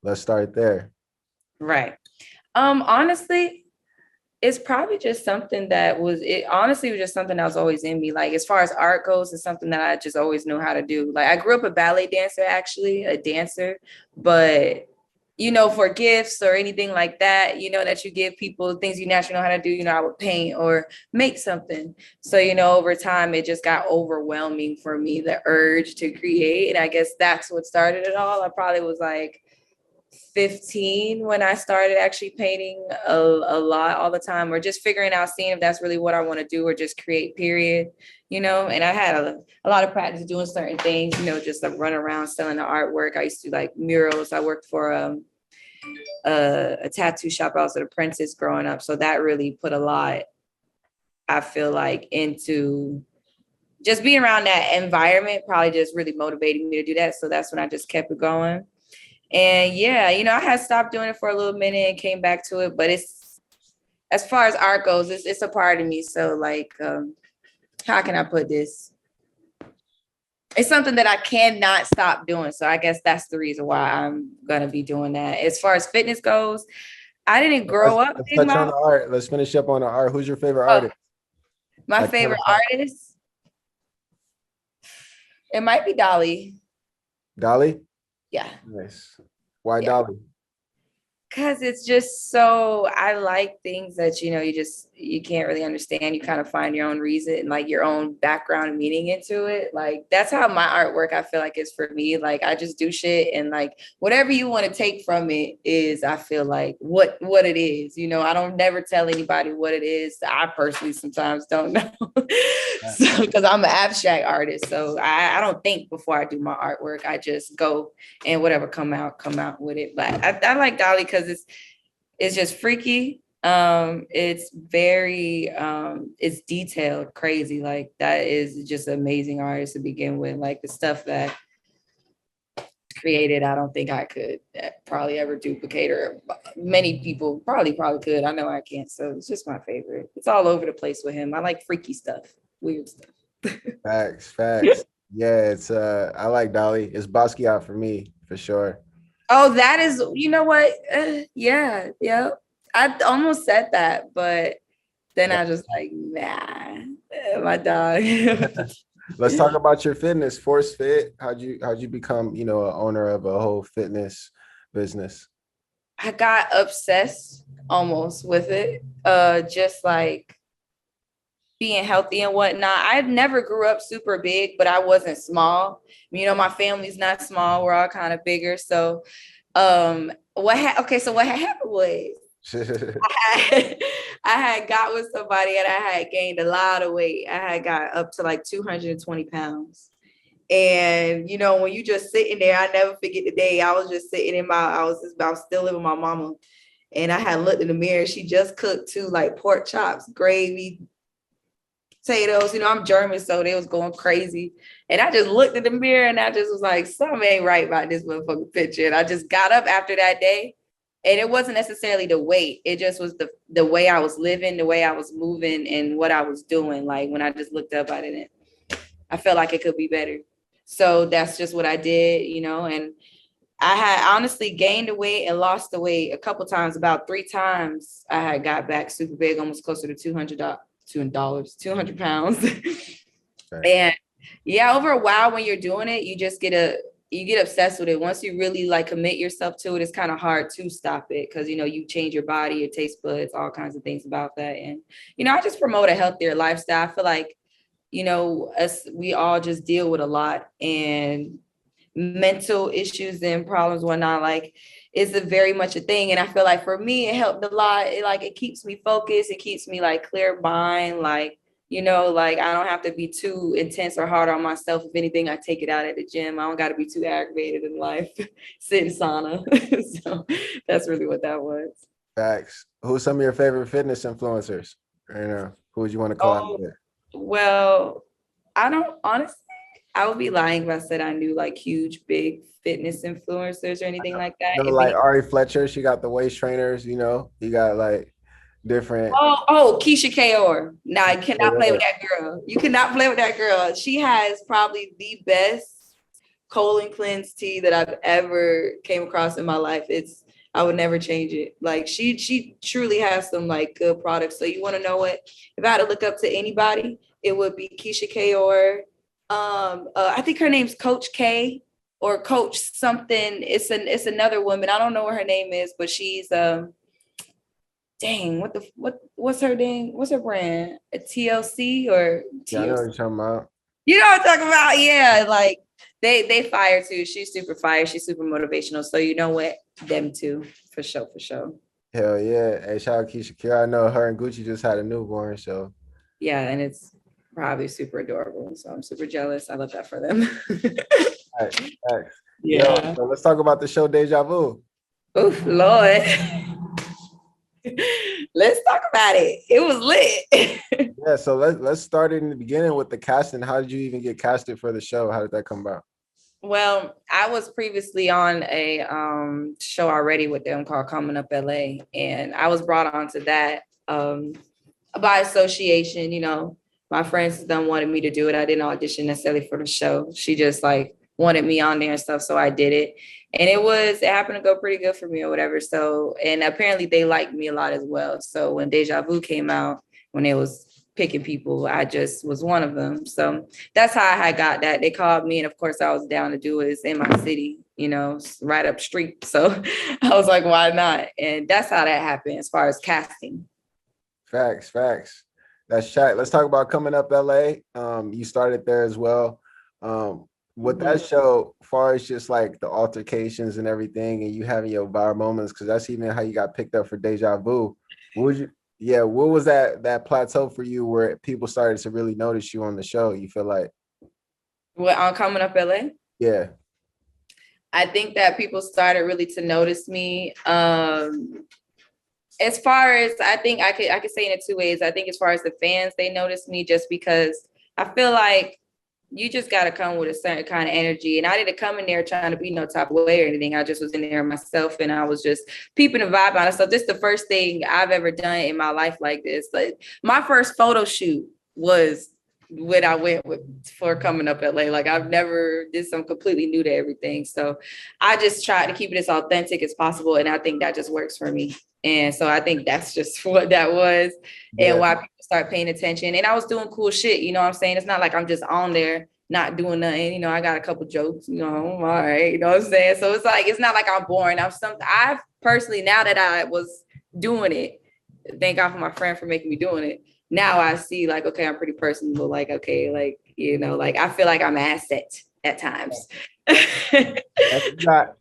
Let's start there. Right. Honestly, it's probably just something that was it honestly was just something that was always in me. Like as far as art goes, it's something that I just always knew how to do. Like I grew up a ballet dancer, actually, a dancer, but for gifts or anything like that, that you give people things you naturally know how to do, I would paint or make something. So, over time it just got overwhelming for me, the urge to create. And I guess that's what started it all. I probably was like 15 when I started actually painting a lot all the time, or just figuring out, seeing if that's really what I want to do or just create, period. And I had a lot of practice doing certain things, just like run around selling the artwork. I used to do like murals. I worked for a tattoo shop. I was an apprentice growing up. So that really put a lot, I feel like, into just being around that environment, probably just really motivating me to do that. So that's when I just kept it going. And yeah, I had stopped doing it for a little minute and came back to it, but it's, as far as art goes, it's a part of me. So like, how can I put this? It's something that I cannot stop doing. So I guess that's the reason why I'm going to be doing that. As far as fitness goes, I didn't grow up Let's big touch on mouth. the art. Let's finish up on the art. Who's your favorite Oh, artist? my Like, favorite artist, it might be Dolly. Dolly? Yeah. Nice. Why Yeah. Dolly? Because it's just so, I like things that, you can't really understand. You kind of find your own reason and like your own background and meaning into it. Like that's how my artwork, I feel like, is for me. Like I just do shit, and like whatever you want to take from it is, I feel like, what it is. I don't never tell anybody what it is. I personally sometimes don't know. So because I'm an abstract artist. So I don't think before I do my artwork. I just go, and whatever come out with it. But I like Dolly because it's just freaky. It's very it's detailed, crazy. Like that is just an amazing artist to begin with. Like the stuff that created, I don't think I could probably ever duplicate, or many people probably could. I know I can't. So it's just my favorite. It's all over the place with him. I like freaky stuff, weird stuff. Facts. Yeah, it's I like Dolly. It's Basquiat for me, for sure. Oh, that is, you know what? Yeah. I almost said that, but then I just like, nah, my dog. Let's talk about your fitness. Force Fit. How'd you become, an owner of a whole fitness business? I got obsessed almost with it. Just like being healthy and whatnot. I never grew up super big, but I wasn't small. My family's not small. We're all kind of bigger. So so what had happened was I had got with somebody and I had gained a lot of weight. I had got up to like 220 pounds. And when you just sitting there, I never forget the day I was just sitting I was still living with my mama. And I had looked in the mirror. She just cooked 2 like pork chops, gravy, potatoes. I'm German, so they was going crazy. And I just looked in the mirror and I just was like, something ain't right about this motherfucking picture. And I just got up after that day. And it wasn't necessarily the weight. It just was the way I was living, the way I was moving, and what I was doing. Like when I just looked up at it, I felt like it could be better. So that's just what I did, and I had honestly gained the weight and lost the weight a couple times. About 3 times I had got back super big, almost closer to $200 pounds. And yeah, over a while when you're doing it, you get obsessed with it. Once you really like commit yourself to it, it's kind of hard to stop it because you change your body, your taste buds, all kinds of things about that. And I just promote a healthier lifestyle. I feel like we all just deal with a lot, and mental issues and problems, whatnot, like is a very much a thing. And I feel like for me, it helped a lot. It keeps me focused. It keeps me like clear mind. Like, like I don't have to be too intense or hard on myself. If anything, I take it out at the gym. I don't got to be too aggravated in life, sit in sauna. So that's really what that was. Facts. Who's some of your favorite fitness influencers? Who would you want to collab Oh, with? well, I don't honestly, I would be lying if I said I knew like huge, big fitness influencers or anything like that. If Like any, Ari Fletcher, she got the waist trainers, you got like different. Keisha Kaur. Nah, you cannot play with that girl. You cannot play with that girl. She has probably the best colon cleanse tea that I've ever came across in my life. I would never change it. Like she truly has some like good products. So you want to know what? If I had to look up to anybody, it would be Keisha Kayor. I think her name's Coach K or Coach something. It's another woman. I don't know what her name is, but she's dang, what's her name? What's her brand? A TLC or Yeah, I know what TLC? you're talking about. You know what I'm talking about? Yeah, like they fire too. She's super fire. She's super motivational. So you know what? Them too, for sure, for sure. Hell yeah. Hey, shout out Keisha Kira. I know her and Gucci just had a newborn, so Yeah, and it's probably super adorable. So I'm super jealous. I love that for them. thanks. Thanks. Yo, Yeah. so let's talk about the show Deja Vu. Oof, Lord. Let's talk about it. It was lit. Yeah, so let's start in the beginning with the casting. How did you even get casted for the show? How did that come about? Well, I was previously on a show already with them called Coming Up LA, and I was brought onto that by association. You know, my friends done wanted me to do it. I didn't audition necessarily for the show. She just like wanted me on there and stuff, so I did it, and it happened to go pretty good for me or whatever. So, and apparently they liked me a lot as well. So when Deja Vu came out, when it was picking people, I just was one of them. So that's how I had got that. They called me, and of course I was down to do it. It's in my city, you know, right up street. So I was like, why not? And that's how that happened as far as casting. Facts, facts. That's chat. Let's talk about Coming Up LA. You started there as well. With that show, far as just like the altercations and everything, and you having your viral moments, because that's even how you got picked up for Deja Vu. What was that plateau for you where people started to really notice you on the show? You feel like, What on Coming Up LA? yeah, I think that people started really to notice me. As far as I think I could say in it two ways. I think as far as the fans, they noticed me just because I feel like you just got to come with a certain kind of energy. And I didn't come in there trying to be no type of way or anything. I just was in there myself, and I was just peeping the vibe on it. So this is the first thing I've ever done in my life like this. Like my first photo shoot was when I went with for Coming Up LA. Like I've never did something completely new to everything. So I just tried to keep it as authentic as possible. And I think that just works for me. And so I think that's just what that was and yeah, why people start paying attention. And I was doing cool shit, you know what I'm saying? It's not like I'm just on there not doing nothing. You know, I got a couple jokes, you know, all right, you know what I'm saying? So it's like, it's not like I'm boring. I've personally, now that I was doing it, thank God for my friend for making me doing it. Now I see like, okay, I'm pretty personable. Like, okay, like, you know, like I feel like I'm an asset at times. and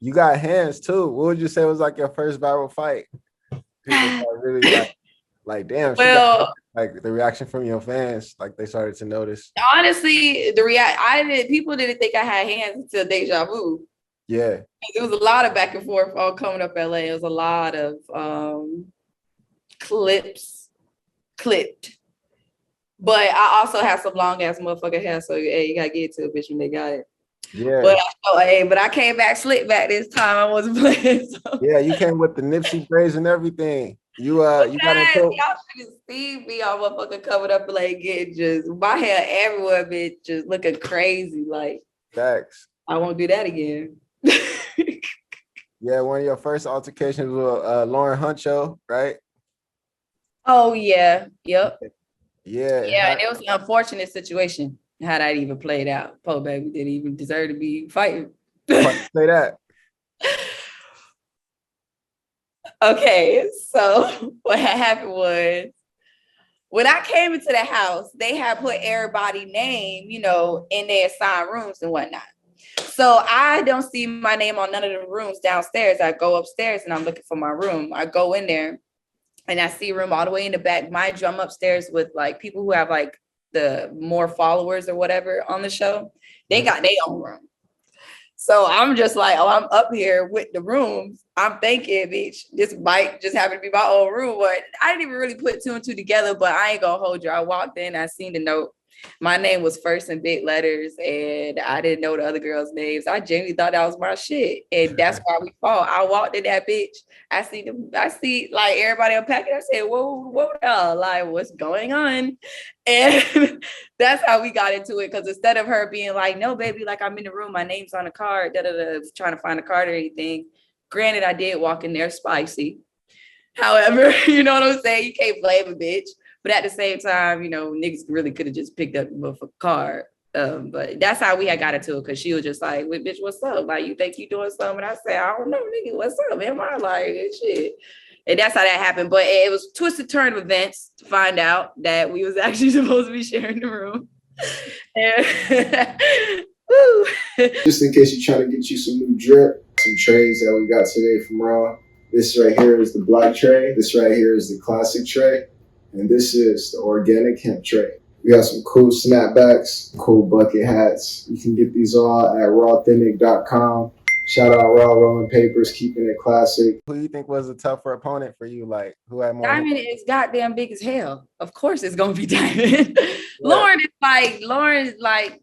you got hands too. What would you say was like your first viral fight? People start really like damn, she got Well, like the reaction from your fans, like they started to notice. honestly, people didn't think I had hands until Deja Vu. Yeah, It was a lot of back and forth all Coming Up LA. It was a lot of clipped. But I also have some long ass motherfucker hair, so hey, you gotta get it to a bitch when they got it. yeah, But I came back slick back this time. I wasn't playing. So. yeah. You came with the Nipsey braids and everything. You got Yes, into y'all should have seen me all motherfucking covered up like getting just my hair everywhere, bitch, just looking crazy. Like facts. I won't do that again. Yeah, one of your first altercations with Lauren Huncho, right? Oh yeah, yep, Yeah, yeah. And it was an unfortunate situation how that even played out. Poor baby didn't even deserve to be fighting. say that. Okay, so what had happened was when I came into the house, they had put everybody's name, you know, in their assigned rooms and whatnot. So I don't see my name on none of the rooms downstairs. I go upstairs and I'm looking for my room. I go in there and I see a room all the way in the back. Mind you, I'm upstairs with like people who have like the more followers or whatever on the show. They got their own room. So I'm just like, oh, I'm up here with the rooms. I'm thinking, bitch, this might just happen to be my own room. But I didn't even really put two and two together, but I ain't gonna hold you. I walked in, I seen the note. My name was first in big letters, and I didn't know the other girls' names. I genuinely thought that was my shit, and that's why we fought. I walked in that bitch. I see like everybody unpacking. I said, "Whoa, whoa, like what's going on?" And that's how we got into it. Because instead of her being like, "No, baby, like I'm in the room, my name's on the card," trying to find a card or anything. Granted, I did walk in there spicy. However, you know what I'm saying? You can't blame a bitch. But at the same time, niggas really could have just picked up the motherfucking card. But that's how we had got into it, because she was just like, "Wait, bitch, what's up? Like, you think you doing something?" And I said, "I don't know, nigga, what's up? Am I like shit?" And that's how that happened. But it was twisted turn of events to find out that we was actually supposed to be sharing the room. And Just in case you're trying to get you some new drip, some trays that we got today from Raw. This right here is the black tray. This right here is the classic tray. And this is the organic hemp tray. We got some cool snapbacks, cool bucket hats. You can get these all at rawthenic.com. Shout out Raw Rolling Papers, keeping it classic. Who do you think was a tougher opponent for you? Like, who had more? Diamond is goddamn big as hell. Of course it's gonna be Diamond. Yeah. Lauren is like,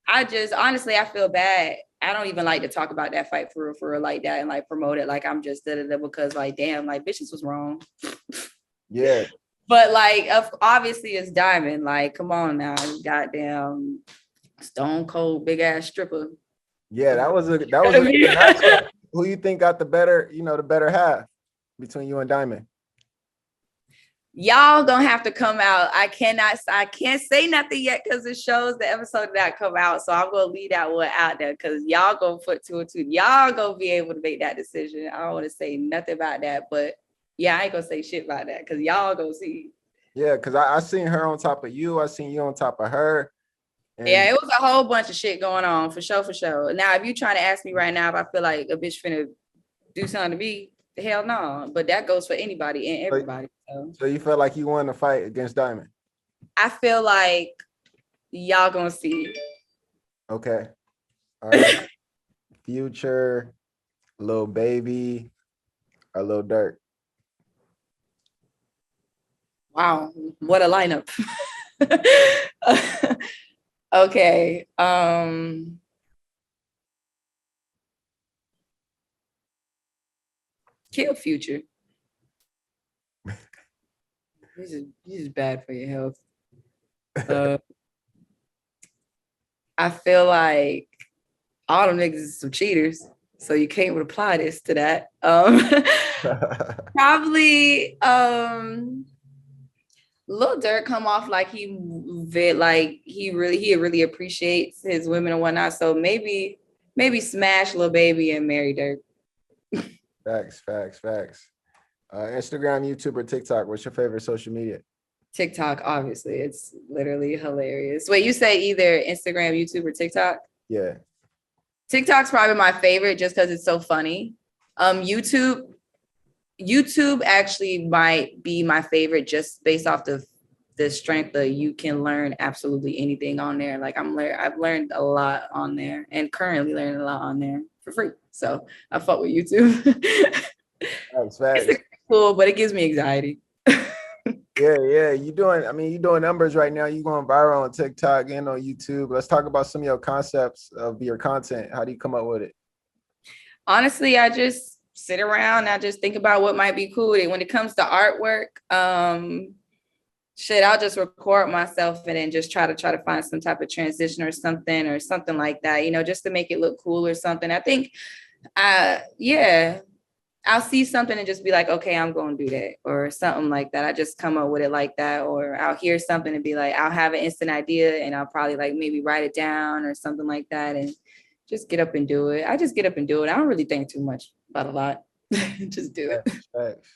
I just honestly I feel bad. I don't even like to talk about that fight for real like that and like promote it like I'm just because like damn, like bitches was wrong. Yeah. But like obviously it's Diamond. Like, come on now, goddamn stone cold big ass stripper. Yeah, that was a good who you think got the better half between you and Diamond? Y'all gonna have to come out. I can't say nothing yet because it shows the episode that come out. So I'm gonna leave that one out there because y'all gonna put two and two. Y'all gonna be able to make that decision. I don't want to say nothing about that, but yeah, I ain't gonna say shit about that because y'all gonna see. Yeah, because I seen her on top of you. I seen you on top of her. Yeah, it was a whole bunch of shit going on for sure. Now, if you trying to ask me right now if I feel like a bitch finna do something to me, hell no. But that goes for anybody and everybody. So you felt like you won the fight against Diamond? I feel like y'all gonna see. Okay. All right. Future, Lil Baby, or Lil Durk? Wow, what a lineup. Okay. Kill Future. This is bad for your health. I feel like all them niggas is some cheaters, so you can't reply this to that. Probably Lil Durk come off like he really appreciates his women and whatnot. So maybe smash Lil Baby and marry Durk. Facts. Instagram, YouTube, or TikTok, what's your favorite social media? TikTok, obviously. It's literally hilarious. Wait, you say either Instagram, YouTube, or TikTok? Yeah. TikTok's probably my favorite just because it's so funny. YouTube actually might be my favorite just based off the strength that you can learn absolutely anything on there. Like I've learned a lot on there and currently learning a lot on there for free. So I fuck with YouTube. Facts. It's cool, but it gives me anxiety. Yeah. You doing numbers right now. You going viral on TikTok and on YouTube. Let's talk about some of your concepts of your content. How do you come up with it? Honestly, I just sit around. I just think about what might be cool. When it comes to artwork, I'll just record myself and then just try to find some type of transition or something like that, just to make it look cool or something. I think, I'll see something and just be like, okay, I'm going to do that or something like that. I just come up with it like that, or I'll hear something and be like, I'll have an instant idea and I'll probably like maybe write it down or something like that and just get up and do it. I just get up and do it. I don't really think too much about a lot. Just do it. Facts.